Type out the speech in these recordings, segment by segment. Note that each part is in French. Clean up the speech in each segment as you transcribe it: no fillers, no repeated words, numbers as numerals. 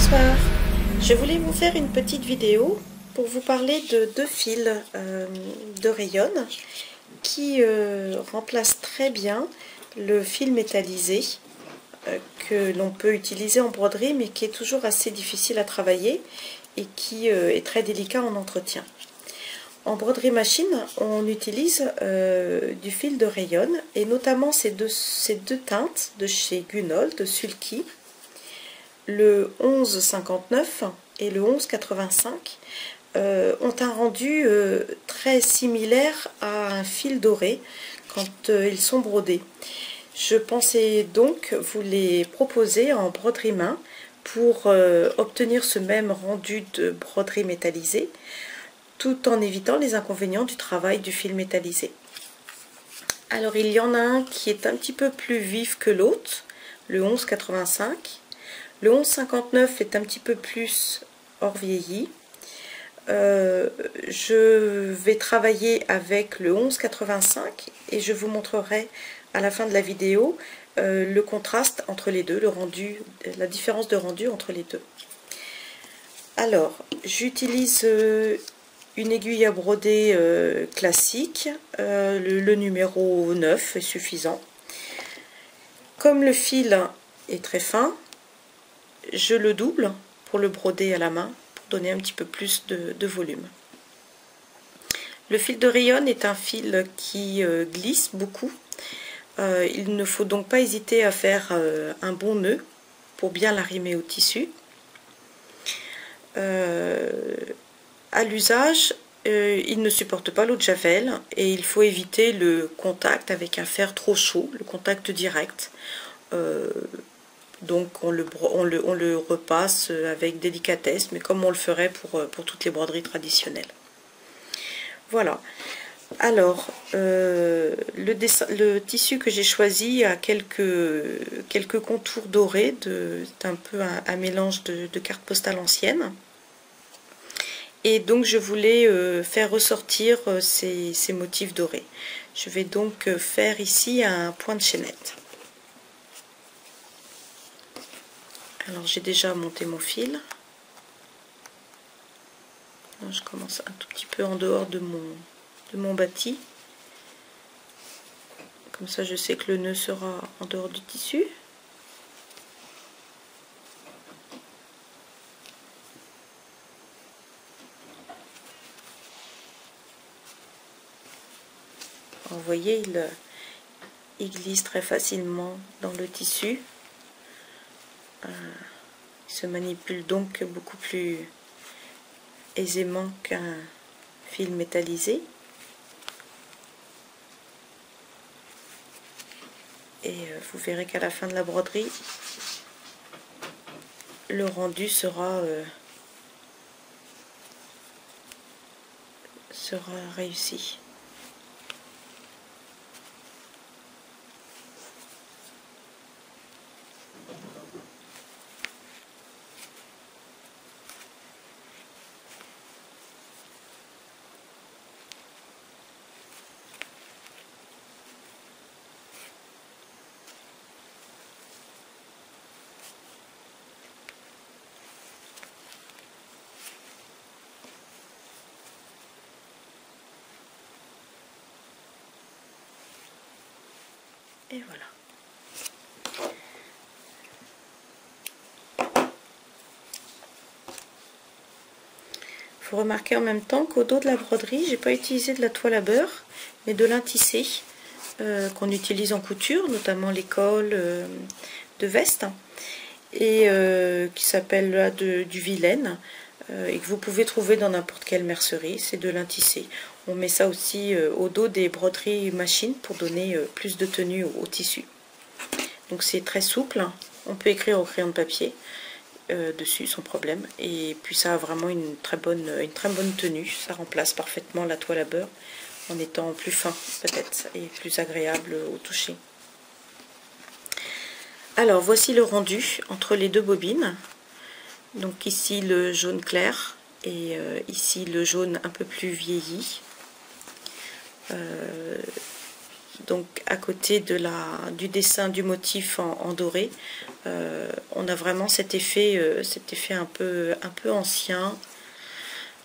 Bonsoir, je voulais vous faire une petite vidéo pour vous parler de deux fils de rayon qui remplacent très bien le fil métallisé que l'on peut utiliser en broderie mais qui est toujours assez difficile à travailler et qui est très délicat en entretien. En broderie machine, on utilise du fil de rayon et notamment ces deux teintes de chez Gunol, de Sulky, le 1159 et le 1185 ont un rendu très similaire à un fil doré quand ils sont brodés. Je pensais donc vous les proposer en broderie main pour obtenir ce même rendu de broderie métallisée, tout en évitant les inconvénients du travail du fil métallisé. Alors il y en a un qui est un petit peu plus vif que l'autre, le 1185. Le 1159 est un petit peu plus hors vieilli. Je vais travailler avec le 1185 et je vous montrerai à la fin de la vidéo le contraste entre les deux, le rendu, la différence de rendu entre les deux. Alors, j'utilise une aiguille à broder classique, le numéro 9 est suffisant. Comme le fil est très fin, je le double pour le broder à la main, pour donner un petit peu plus de volume. Le fil de rayon est un fil qui glisse beaucoup. Il ne faut donc pas hésiter à faire un bon nœud pour bien l'arrimer au tissu. À l'usage, il ne supporte pas l'eau de javel et il faut éviter le contact avec un fer trop chaud, le contact direct. Donc on le repasse avec délicatesse, mais comme on le ferait pour toutes les broderies traditionnelles. Voilà. Alors, le tissu que j'ai choisi a quelques contours dorés, c'est un peu un mélange de cartes postales anciennes. Et donc je voulais faire ressortir ces motifs dorés. Je vais donc faire ici un point de chaînette. Alors j'ai déjà monté mon fil. Alors, je commence un tout petit peu en dehors de mon bâti. Comme ça je sais que le nœud sera en dehors du tissu. Alors, vous voyez, il glisse très facilement dans le tissu. Il se manipule donc beaucoup plus aisément qu'un fil métallisé. Et vous verrez qu'à la fin de la broderie, le rendu sera réussi. Et voilà. Il faut remarquer en même temps qu'au dos de la broderie, j'ai pas utilisé de la toile à beurre, mais de lin tissé qu'on utilise en couture, notamment les cols de veste, et qui s'appelle là du Vilaine, et que vous pouvez trouver dans n'importe quelle mercerie. C'est de lin tissé. On met ça aussi au dos des broderies machines pour donner plus de tenue au tissu. Donc c'est très souple, on peut écrire au crayon de papier dessus sans problème, et puis ça a vraiment une très bonne tenue. Ça remplace parfaitement la toile à beurre en étant plus fin peut-être et plus agréable au toucher. Alors voici le rendu entre les deux bobines. Donc ici le jaune clair et ici le jaune un peu plus vieilli. Donc à côté du dessin du motif en doré, on on a vraiment cet effet un peu ancien,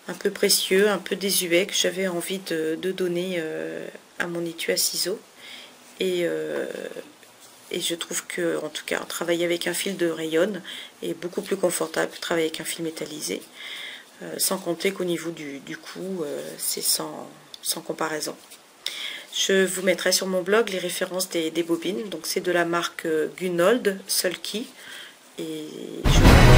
un peu précieux, un peu désuet, que j'avais envie de donner à mon étui à ciseaux. Et je trouve que, en tout cas, travailler avec un fil de rayon est beaucoup plus confortable que travailler avec un fil métallisé. Sans compter qu'au niveau du coût, c'est sans comparaison. Je vous mettrai sur mon blog les références des bobines. Donc c'est de la marque Gunold Sulky. Et je